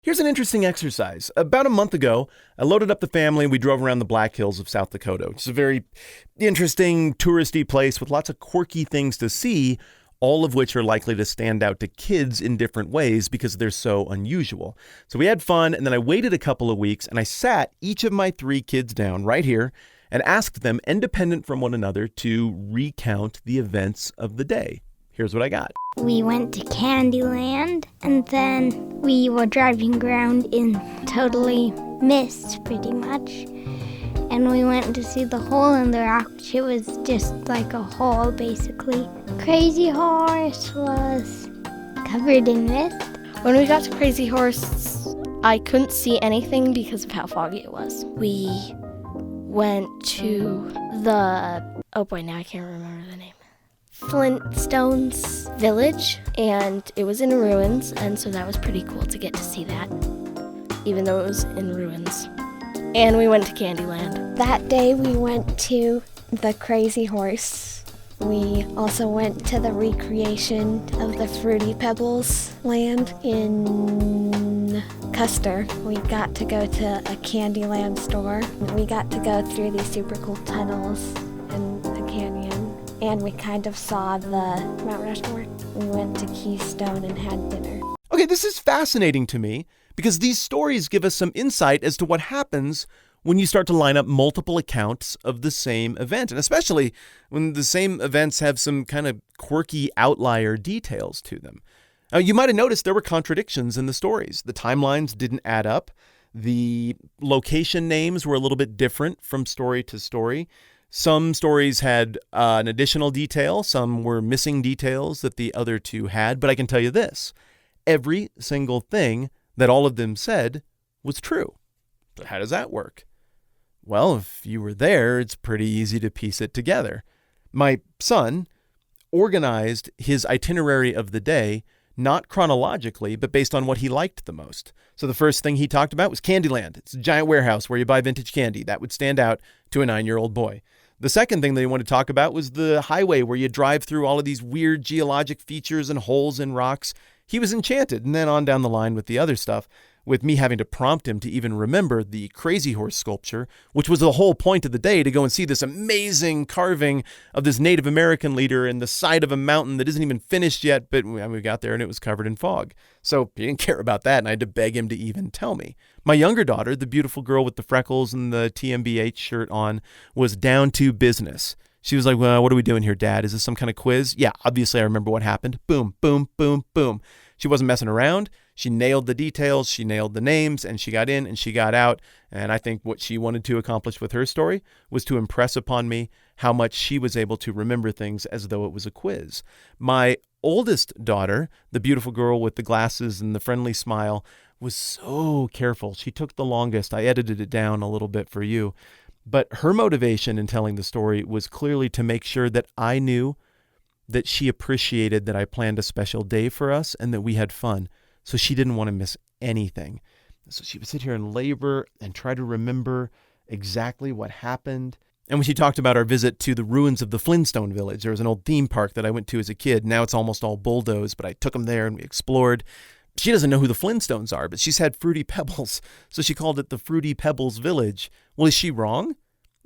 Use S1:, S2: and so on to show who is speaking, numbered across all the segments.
S1: Here's an interesting exercise. About a month ago, I loaded up the family and we drove around the Black Hills of South Dakota, which is a very interesting, touristy place with lots of quirky things to see, all of which are likely to stand out to kids in different ways because they're so unusual. So we had fun, and then I waited a couple of weeks and I sat each of my 3 kids down right here and asked them, independent from one another, to recount the events of the day. Here's what I got.
S2: We went to Candyland, and then we were driving around in totally mist, pretty much. And we went to see the hole in the rock, which it was just like a hole, basically. Crazy Horse was covered in mist.
S3: When we got to Crazy Horse, I couldn't see anything because of how foggy it was. We went to now I can't remember the name. Flintstones village, and it was in ruins, and so that was pretty cool to get to see that, even though it was in ruins. And we went to Candyland.
S4: That day we went to the Crazy Horse. We also went to the recreation of the Fruity Pebbles land in Custer. We got to go to a Candyland store. We got to go through these super cool tunnels in the canyon. And we kind of saw the Mount Rushmore. We went to Keystone and had dinner.
S1: Okay, this is fascinating to me because these stories give us some insight as to what happens when you start to line up multiple accounts of the same event, and especially when the same events have some kind of quirky outlier details to them. Now, you might have noticed there were contradictions in the stories. The timelines didn't add up. The location names were a little bit different from story to story. Some stories had an additional detail. Some were missing details that the other 2 had. But I can tell you this, every single thing that all of them said was true. So how does that work? Well, if you were there, it's pretty easy to piece it together. My son organized his itinerary of the day, not chronologically, but based on what he liked the most. So the first thing he talked about was Candyland. It's a giant warehouse where you buy vintage candy. That would stand out to a 9-year-old boy. The second thing they wanted to talk about was the highway where you drive through all of these weird geologic features and holes in rocks. He was enchanted, and then on down the line with the other stuff, with me having to prompt him to even remember the Crazy Horse sculpture, which was the whole point of the day, to go and see this amazing carving of this Native American leader in the side of a mountain that isn't even finished yet, but we got there and it was covered in fog. So he didn't care about that, and I had to beg him to even tell me. My younger daughter, the beautiful girl with the freckles and the TMBH shirt on, was down to business. She was like, well, what are we doing here, Dad? Is this some kind of quiz? Yeah, obviously I remember what happened. Boom, boom, boom, boom. She wasn't messing around. She nailed the details, she nailed the names, and she got in and she got out. And I think what she wanted to accomplish with her story was to impress upon me how much she was able to remember things as though it was a quiz. My oldest daughter, the beautiful girl with the glasses and the friendly smile, was so careful. She took the longest. I edited it down a little bit for you. But her motivation in telling the story was clearly to make sure that I knew that she appreciated that I planned a special day for us and that we had fun. So she didn't want to miss anything. So she would sit here and labor and try to remember exactly what happened. And when she talked about our visit to the ruins of the Flintstone village, there was an old theme park that I went to as a kid. Now it's almost all bulldozed, but I took them there and we explored. She doesn't know who the Flintstones are, but she's had Fruity Pebbles, so she called it the Fruity Pebbles Village. Well, is she wrong?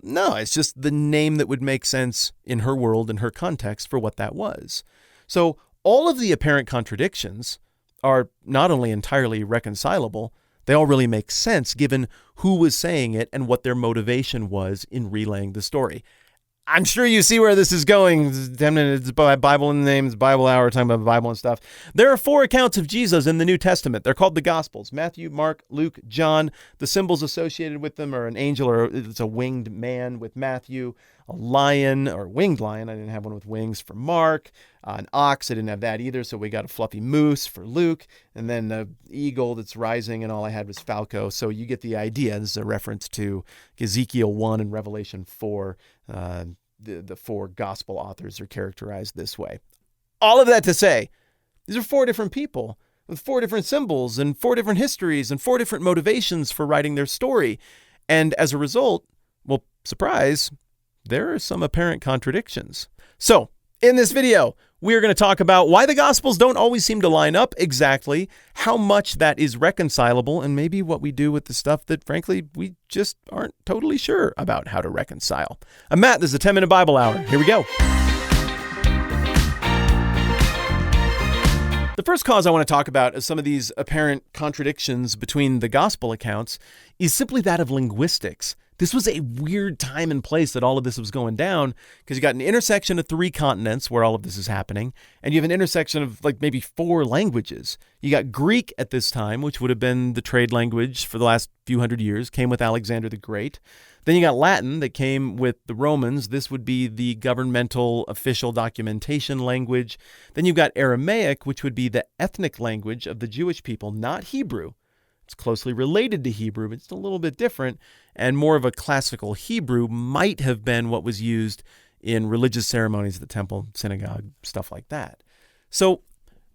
S1: No, it's just the name that would make sense in her world and her context for what that was. So all of the apparent contradictions are not only entirely reconcilable, they all really make sense given who was saying it and what their motivation was in relaying the story. I'm sure you see where this is going. 10 minutes, Bible in the names, Bible hour, talking about the Bible and stuff. There are 4 accounts of Jesus in the New Testament. They're called the Gospels: Matthew, Mark, Luke, John. The symbols associated with them are an angel, or it's a winged man with Matthew, a lion or winged lion. I didn't have one with wings for Mark. An ox, I didn't have that either, so we got a fluffy moose for Luke, and then an eagle that's rising, and all I had was falco. So you get the idea. This is a reference to Ezekiel 1 and Revelation 4. The 4 gospel authors are characterized this way. All of that to say, these are 4 different people with 4 different symbols and 4 different histories and 4 different motivations for writing their story. And as a result, well, surprise, there are some apparent contradictions. So In this video, we're going to talk about why the Gospels don't always seem to line up exactly, how much that is reconcilable, and maybe what we do with the stuff that, frankly, we just aren't totally sure about how to reconcile. I'm Matt. This is a 10-Minute Bible Hour. Here we go. The first cause I want to talk about of some of these apparent contradictions between the Gospel accounts is simply that of linguistics. This was a weird time and place that all of this was going down because you got an intersection of 3 continents where all of this is happening, and you have an intersection of like maybe 4 languages. You got Greek at this time, which would have been the trade language for the last few hundred years, came with Alexander the Great. Then you got Latin that came with the Romans. This would be the governmental official documentation language. Then you've got Aramaic, which would be the ethnic language of the Jewish people, not Hebrew. It's closely related to Hebrew, but it's a little bit different, and more of a classical Hebrew might have been what was used in religious ceremonies at the temple, synagogue, stuff like that. So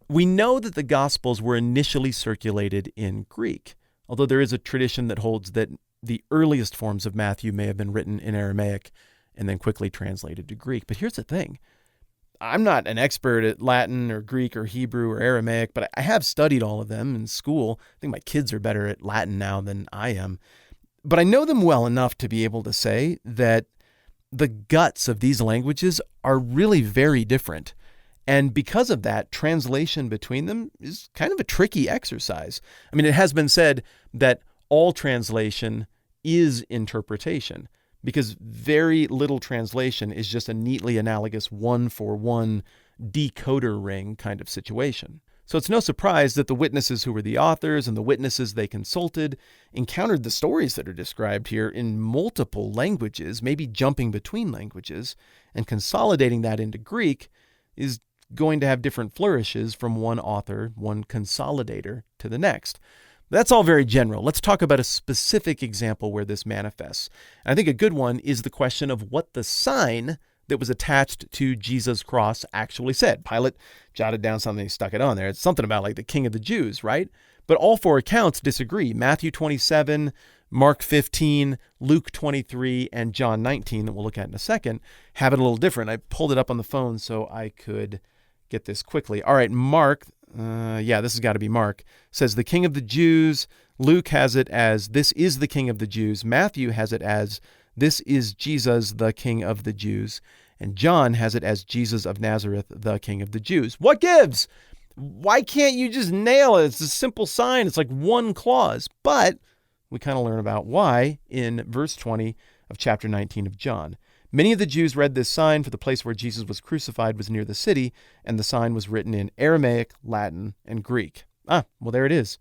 S1: we know that the Gospels were initially circulated in Greek, although there is a tradition that holds that the earliest forms of Matthew may have been written in Aramaic and then quickly translated to Greek. But here's the thing. I'm not an expert at Latin or Greek or Hebrew or Aramaic, but I have studied all of them in school. I think my kids are better at Latin now than I am. But I know them well enough to be able to say that the guts of these languages are really very different. And because of that, translation between them is kind of a tricky exercise. I mean, it has been said that all translation is interpretation, because very little translation is just a neatly analogous one-for-one decoder ring kind of situation. So it's no surprise that the witnesses who were the authors and the witnesses they consulted encountered the stories that are described here in multiple languages, maybe jumping between languages, and consolidating that into Greek is going to have different flourishes from one author, one consolidator, to the next. That's all very general. Let's talk about a specific example where this manifests. I think a good one is the question of what the sign that was attached to Jesus' cross actually said. Pilate jotted down something, he stuck it on there. It's something about like the King of the Jews, right? But all 4 accounts disagree. Matthew 27, Mark 15, Luke 23, and John 19, that we'll look at in a second, have it a little different. I pulled it up on the phone so I could get this quickly. All right, Mark, this has got to be Mark, says the King of the Jews. Luke has it as this is the King of the Jews. Matthew has it as this is Jesus, the King of the Jews. And John has it as Jesus of Nazareth, the King of the Jews. What gives? Why can't you just nail it? It's a simple sign. It's like one clause. But we kind of learn about why in verse 20 of chapter 19 of John. Many of the Jews read this sign, for the place where Jesus was crucified was near the city, and the sign was written in Aramaic, Latin, and Greek. Well, there it is.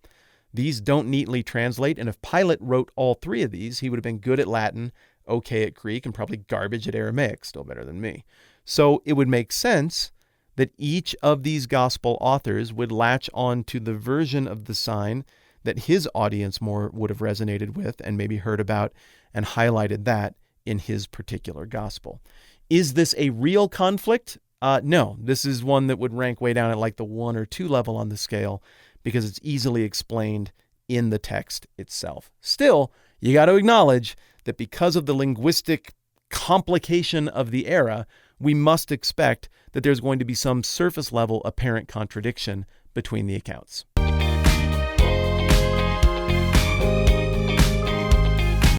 S1: These don't neatly translate, and if Pilate wrote all 3 of these, he would have been good at Latin, okay at Greek, and probably garbage at Aramaic, still better than me. So it would make sense that each of these gospel authors would latch on to the version of the sign that his audience more would have resonated with and maybe heard about and highlighted that in his particular gospel. Is this a real conflict? No, this is one that would rank way down at like the 1 or 2 level on the scale because it's easily explained in the text itself. Still, you got to acknowledge that because of the linguistic complication of the era, we must expect that there's going to be some surface level apparent contradiction between the accounts.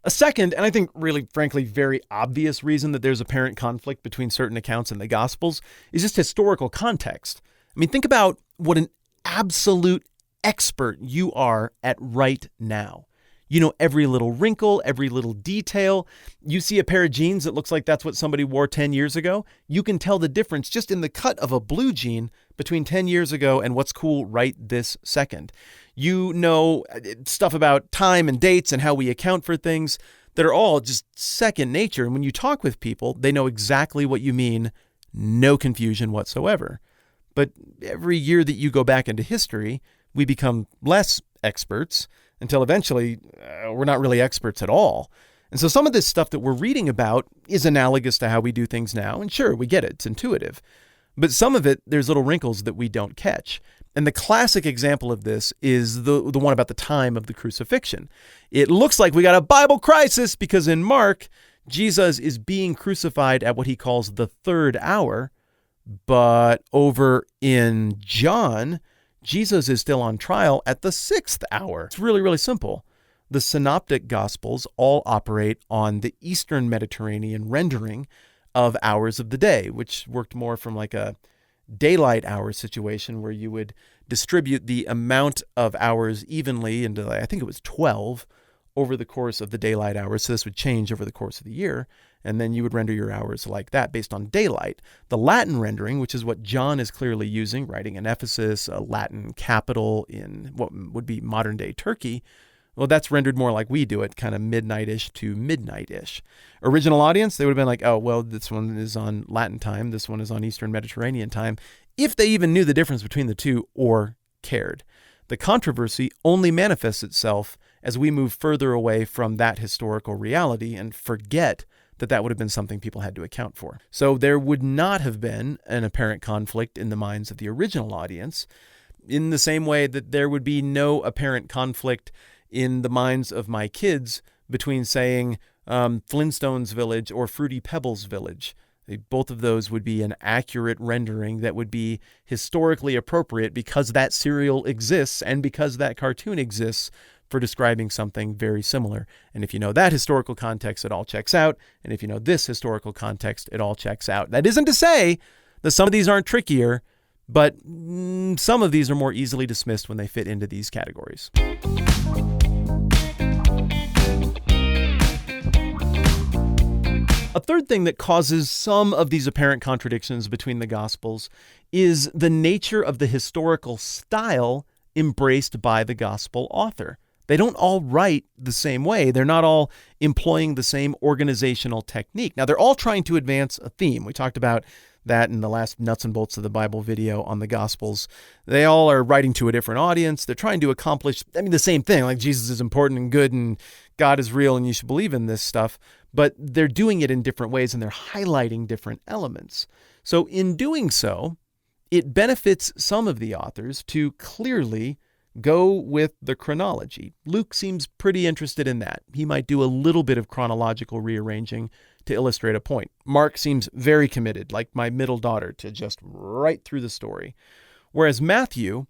S1: A second, and I think really, frankly, very obvious reason that there's apparent conflict between certain accounts in the Gospels is just historical context. I mean, think about what an absolute expert you are at right now. You know every little wrinkle, every little detail. You see a pair of jeans that looks like that's what somebody wore 10 years ago. You can tell the difference just in the cut of a blue jean between 10 years ago and what's cool right this second. You know stuff about time and dates and how we account for things that are all just second nature. And when you talk with people, they know exactly what you mean. No confusion whatsoever. But every year that you go back into history, we become less experts until eventually we're not really experts at all. And so some of this stuff that we're reading about is analogous to how we do things now. And sure, we get it. It's intuitive. But some of it, there's little wrinkles that we don't catch. And the classic example of this is the one about the time of the crucifixion. It looks like we got a Bible crisis because in Mark, Jesus is being crucified at what he calls the 3rd hour, But over in John, Jesus is still on trial at the 6th hour. It's really, really simple. The synoptic gospels all operate on the Eastern Mediterranean rendering of hours of the day, which worked more from like a daylight hour situation where you would distribute the amount of hours evenly into, I think it was 12, over the course of the daylight hours. So this would change over the course of the year. And then you would render your hours like that based on daylight. The Latin rendering, which is what John is clearly using, writing in Ephesus, a Latin capital in what would be modern-day Turkey, well, that's rendered more like we do it, kind of midnight-ish to midnight-ish. Original audience, they would have been like, oh, well, this one is on Latin time, this one is on Eastern Mediterranean time, if they even knew the difference between the two or cared. The controversy only manifests itself as we move further away from that historical reality and forget that would have been something people had to account for. So there would not have been an apparent conflict in the minds of the original audience, in the same way that there would be no apparent conflict in the minds of my kids between saying Flintstones Village or Fruity Pebbles Village. Both of those would be an accurate rendering that would be historically appropriate because that cereal exists and because that cartoon exists for describing something very similar. And if you know that historical context, it all checks out. And if you know this historical context, it all checks out. That isn't to say that some of these aren't trickier, but some of these are more easily dismissed when they fit into these categories. A third thing that causes some of these apparent contradictions between the Gospels is the nature of the historical style embraced by the Gospel author. They don't all write the same way. They're not all employing the same organizational technique. Now, they're all trying to advance a theme. We talked about that in the last Nuts and Bolts of the Bible video on the Gospels. They all are writing to a different audience. They're trying to accomplish, the same thing, like Jesus is important and good and God is real and you should believe in this stuff. But they're doing it in different ways and they're highlighting different elements. So in doing so, it benefits some of the authors to clearly go with the chronology. Luke seems pretty interested in that. He might do a little bit of chronological rearranging to illustrate a point. Mark seems very committed, like my middle daughter, to just right through the story. Whereas Matthew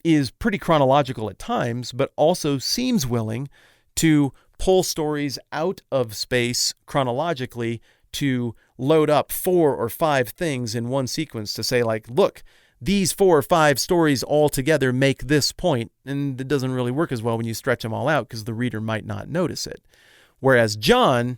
S1: is pretty chronological at times, but also seems willing to pull stories out of space chronologically to load up 4 or 5 things in one sequence to say, like, look, these 4 or 5 stories all together make this point, and it doesn't really work as well when you stretch them all out because the reader might not notice it. Whereas John,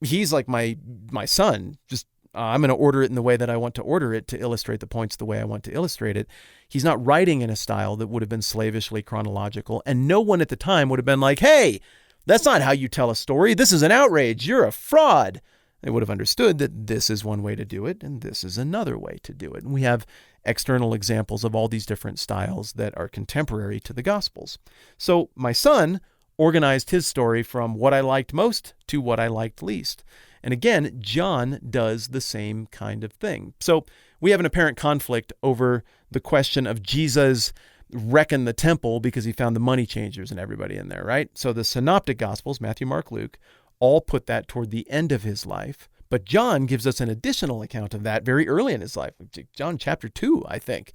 S1: he's like my son, just I'm going to order it in the way that I want to order it to illustrate the points the way I want to illustrate it. He's not writing in a style that would have been slavishly chronological, and no one at the time would have been like, hey, that's not how you tell a story. This is an outrage. You're a fraud. They would have understood that this is one way to do it and this is another way to do it. And we have external examples of all these different styles that are contemporary to the Gospels. So my son organized his story from what I liked most to what I liked least. And again, John does the same kind of thing. So we have an apparent conflict over the question of Jesus wrecking the temple because he found the money changers and everybody in there, right? So the synoptic Gospels, Matthew, Mark, Luke, all put that toward the end of his life. But John gives us an additional account of that very early in his life. John chapter 2, I think,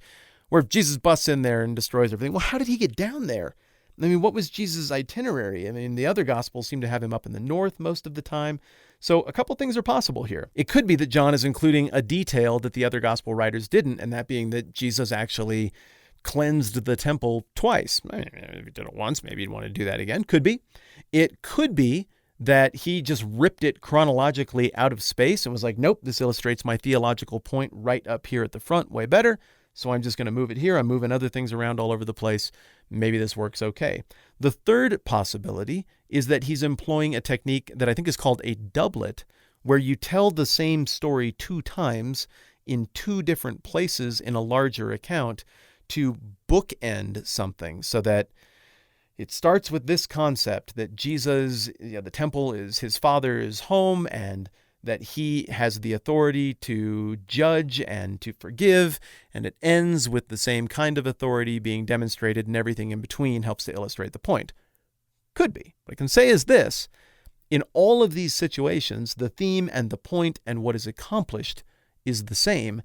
S1: where Jesus busts in there and destroys everything. Well, how did he get down there? What was Jesus' itinerary? The other Gospels seem to have him up in the north most of the time. So a couple things are possible here. It could be that John is including a detail that the other Gospel writers didn't, and that being that Jesus actually cleansed the temple twice. If he did it once, maybe he'd want to do that again. Could be. It could be that he just ripped it chronologically out of space and was like, nope, this illustrates my theological point right up here at the front way better. So I'm just going to move it here. I'm moving other things around all over the place. Maybe this works okay. The third possibility is that he's employing a technique that I think is called a doublet, where you tell the same story 2 times in 2 different places in a larger account to bookend something, so that it starts with this concept that Jesus, the temple is his Father's home, and that he has the authority to judge and to forgive, and it ends with the same kind of authority being demonstrated, and everything in between helps to illustrate the point. Could be. What I can say is this: in all of these situations, the theme and the point and what is accomplished is the same.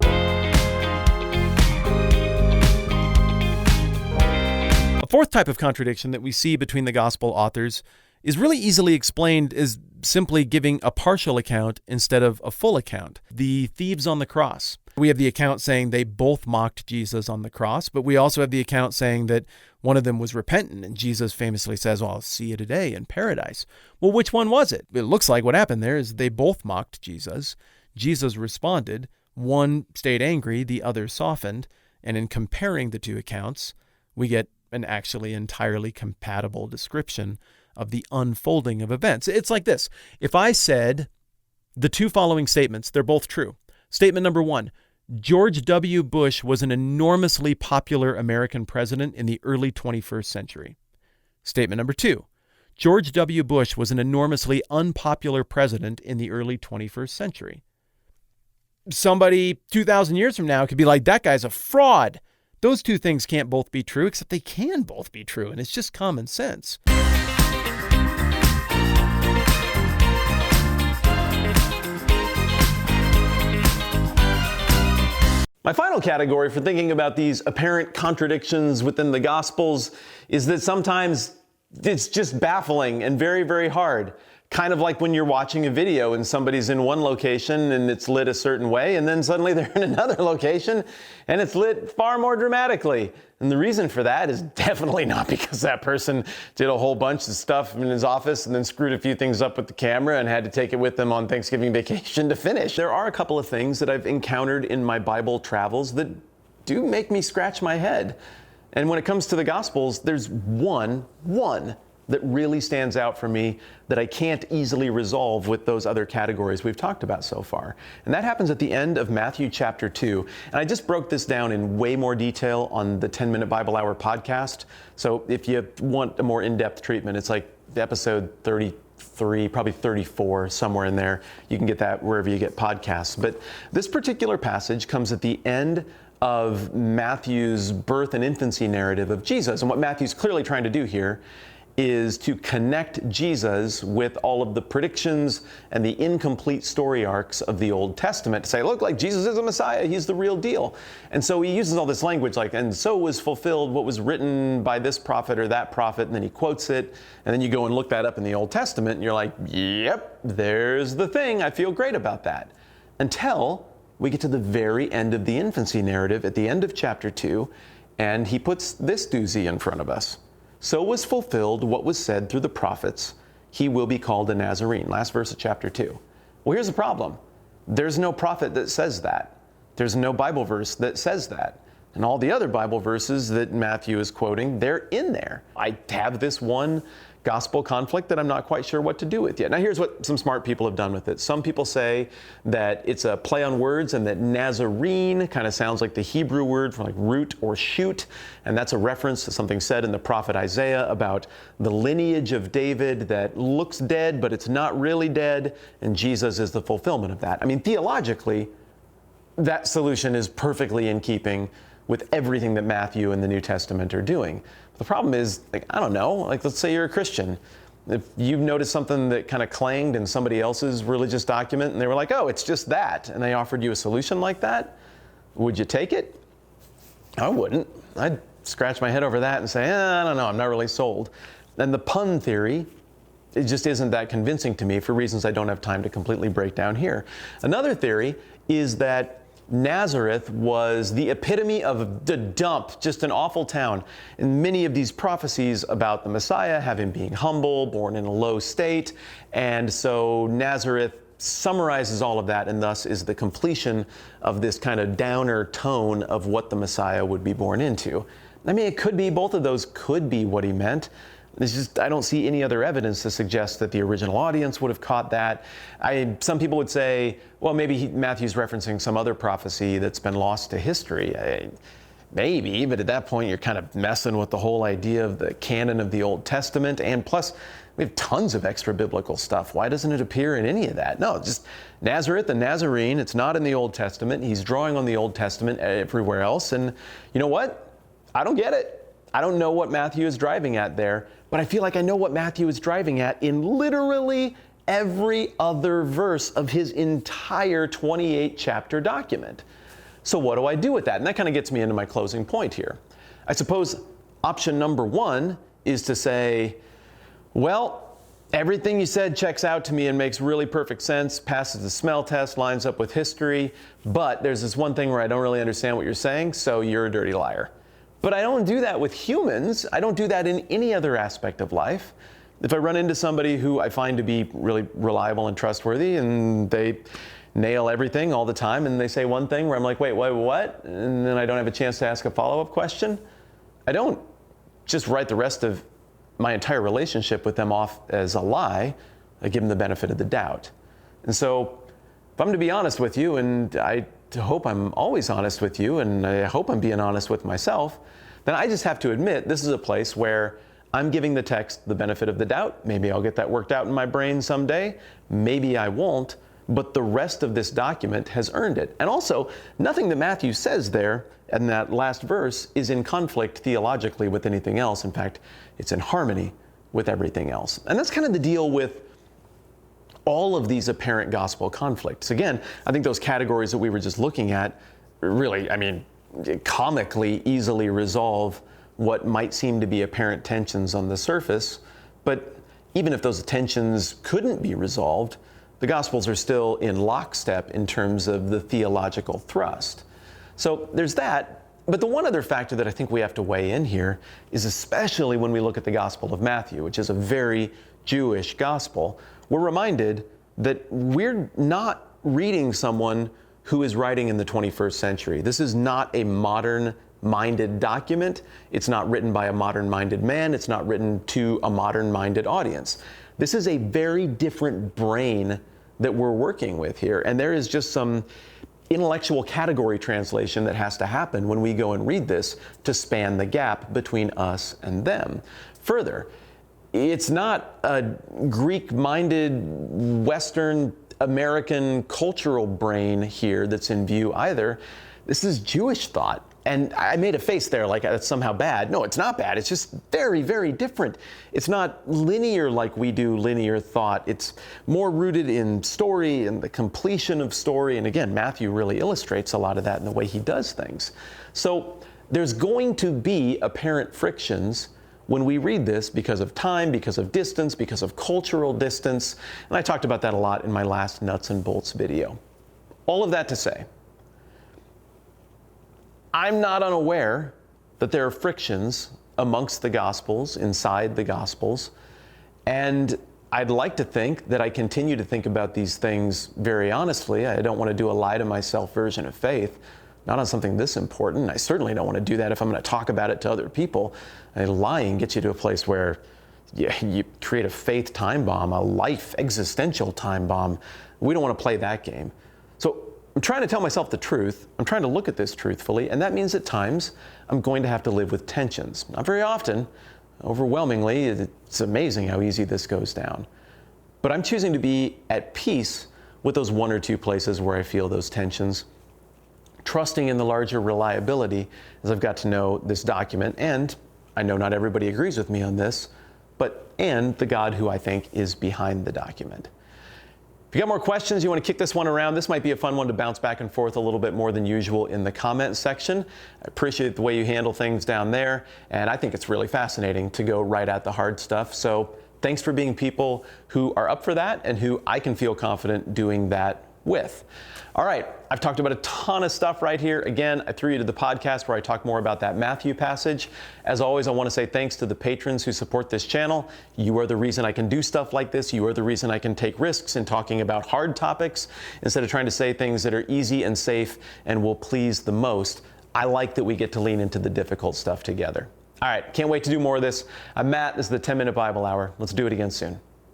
S1: fourth type of contradiction that we see between the gospel authors is really easily explained as simply giving a partial account instead of a full account. The thieves on the cross. We have the account saying they both mocked Jesus on the cross, but we also have the account saying that one of them was repentant, and Jesus famously says, well, I'll see you today in paradise. Well, which one was it? It looks like what happened there is they both mocked Jesus. Jesus responded. One stayed angry, the other softened, and in comparing the two accounts, we get an actually entirely compatible description of the unfolding of events. It's like this. If I said the two following statements, they're both true. Statement number 1, George W. Bush was an enormously popular American president in the early 21st century. Statement number 2, George W. Bush was an enormously unpopular president in the early 21st century. Somebody 2,000 years from now could be like, that guy's a fraud. Those two things can't both be true, except they can both be true, and it's just common sense.
S5: My final category for thinking about these apparent contradictions within the Gospels is that sometimes it's just baffling and very, very hard. Kind of like when you're watching a video and somebody's in one location and it's lit a certain way, and then suddenly they're in another location and it's lit far more dramatically. And the reason for that is definitely not because that person did a whole bunch of stuff in his office and then screwed a few things up with the camera and had to take it with them on Thanksgiving vacation to finish. There are a couple of things that I've encountered in my Bible travels that do make me scratch my head. And when it comes to the Gospels, there's one that really stands out for me that I can't easily resolve with those other categories we've talked about so far. And that happens at the end of Matthew chapter 2. And I just broke this down in way more detail on the 10-Minute Bible Hour podcast. So if you want a more in-depth treatment, it's like episode 33, probably 34, somewhere in there. You can get that wherever you get podcasts. But this particular passage comes at the end of Matthew's birth and infancy narrative of Jesus. And what Matthew's clearly trying to do here is to connect Jesus with all of the predictions and the incomplete story arcs of the Old Testament to say, look, like Jesus is a Messiah, he's the real deal. And so he uses all this language like, and so was fulfilled what was written by this prophet or that prophet, and then he quotes it, and then you go and look that up in the Old Testament, and you're like, yep, there's the thing, I feel great about that. Until we get to the very end of the infancy narrative at the end of chapter 2, and he puts this doozy in front of us. So was fulfilled what was said through the prophets, he will be called a Nazarene. Last verse of chapter 2. Well, here's the problem. There's no prophet that says that. There's no Bible verse that says that. And all the other Bible verses that Matthew is quoting, they're in there. I have this one gospel conflict that I'm not quite sure what to do with yet. Now here's what some smart people have done with it. Some people say that it's a play on words and that Nazarene kind of sounds like the Hebrew word for like root or shoot, and that's a reference to something said in the prophet Isaiah about the lineage of David that looks dead but it's not really dead, and Jesus is the fulfillment of that. I mean, theologically, that solution is perfectly in keeping with everything that Matthew and the New Testament are doing. The problem is, like, I don't know, like let's say you're a Christian. If you've noticed something that kind of clanged in somebody else's religious document and they were like, oh, it's just that, and they offered you a solution like that, would you take it? I wouldn't. I'd scratch my head over that and say, I don't know, I'm not really sold. And the pun theory, it just isn't that convincing to me for reasons I don't have time to completely break down here. Another theory is that Nazareth was the epitome of the dump, just an awful town. And many of these prophecies about the Messiah have him being humble, born in a low state. And so Nazareth summarizes all of that and thus is the completion of this kind of downer tone of what the Messiah would be born into. I mean, it could be, both of those could be what he meant. It's just, I don't see any other evidence to suggest that the original audience would have caught that. Some people would say, well, maybe Matthew's referencing some other prophecy that's been lost to history. Maybe, but at that point you're kind of messing with the whole idea of the canon of the Old Testament. And plus, we have tons of extra biblical stuff. Why doesn't it appear in any of that? No, just Nazareth, the Nazarene, it's not in the Old Testament. He's drawing on the Old Testament everywhere else. And you know what? I don't get it. I don't know what Matthew is driving at there, but I feel like I know what Matthew is driving at in literally every other verse of his entire 28-chapter document. So what do I do with that? And that kind of gets me into my closing point here. I suppose Option number one is to say, well, everything you said checks out to me and makes really perfect sense, passes the smell test, lines up with history, but there's this one thing where I don't really understand what you're saying, so you're a dirty liar. But I don't do that with humans. I don't do that in any other aspect of life. If I run into somebody who I find to be really reliable and trustworthy and they nail everything all the time and they say one thing where I'm like, wait, what? And then I don't have a chance to ask a follow-up question, I don't just write the rest of my entire relationship with them off as a lie. I give them the benefit of the doubt. And so if I'm to be honest with you, and I hope I'm always honest with you, and I hope I'm being honest with myself, then I just have to admit this is a place where I'm giving the text the benefit of the doubt. Maybe I'll get that worked out in my brain someday. Maybe I won't, but the rest of this document has earned it. And also, nothing that Matthew says there in that last verse is in conflict theologically with anything else. In fact, it's in harmony with everything else. And that's kind of the deal with all of these apparent gospel conflicts. Again, I think those categories that we were just looking at really, comically easily resolve what might seem to be apparent tensions on the surface. But even if those tensions couldn't be resolved, the Gospels are still in lockstep in terms of the theological thrust. So there's that. But the one other factor that I think we have to weigh in here is, especially when we look at the Gospel of Matthew, which is a very Jewish gospel, we're reminded that we're not reading someone who is writing in the 21st century. This is not a modern-minded document. It's not written by a modern-minded man. It's not written to a modern-minded audience. This is a very different brain that we're working with here. And there is just some intellectual category translation that has to happen when we go and read this to span the gap between us and them. Further, it's not a Greek-minded Western American cultural brain here that's in view either. This is Jewish thought. And I made a face there like that's somehow bad. No, it's not bad. It's just very, very different. It's not linear like we do linear thought. It's more rooted in story and the completion of story. And again, Matthew really illustrates a lot of that in the way he does things. So there's going to be apparent frictions when we read this because of time, because of distance, because of cultural distance. And I talked about that a lot in my last Nuts and Bolts video. All of that to say, I'm not unaware that there are frictions amongst the Gospels, inside the Gospels, and I'd like to think that I continue to think about these things very honestly. I don't want to do a lie to myself version of faith, not on something this important. I certainly don't want to do that if I'm going to talk about it to other people. Lying gets you to a place where you create a faith time bomb, a life existential time bomb. We don't want to play that game. So I'm trying to tell myself the truth. I'm trying to look at this truthfully, and that means at times I'm going to have to live with tensions. Not very often. Overwhelmingly, it's amazing how easy this goes down. But I'm choosing to be at peace with those one or two places where I feel those tensions, trusting in the larger reliability as I've got to know this document, and I know not everybody agrees with me on this, and the God who I think is behind the document. If you got more questions, you want to kick this one around, this might be a fun one to bounce back and forth a little bit more than usual in the comment section. I appreciate the way you handle things down there, and I think it's really fascinating to go right at the hard stuff. So thanks for being people who are up for that and who I can feel confident doing that with. All right, I've talked about a ton of stuff right here. Again, I threw you to the podcast where I talk more about that Matthew passage. As always, I want to say thanks to the patrons who support this channel. You are the reason I can do stuff like this. You are the reason I can take risks in talking about hard topics instead of trying to say things that are easy and safe and will please the most. I like that we get to lean into the difficult stuff together. All right, can't wait to do more of this. I'm Matt. This is the 10-Minute Bible Hour. Let's do it again soon.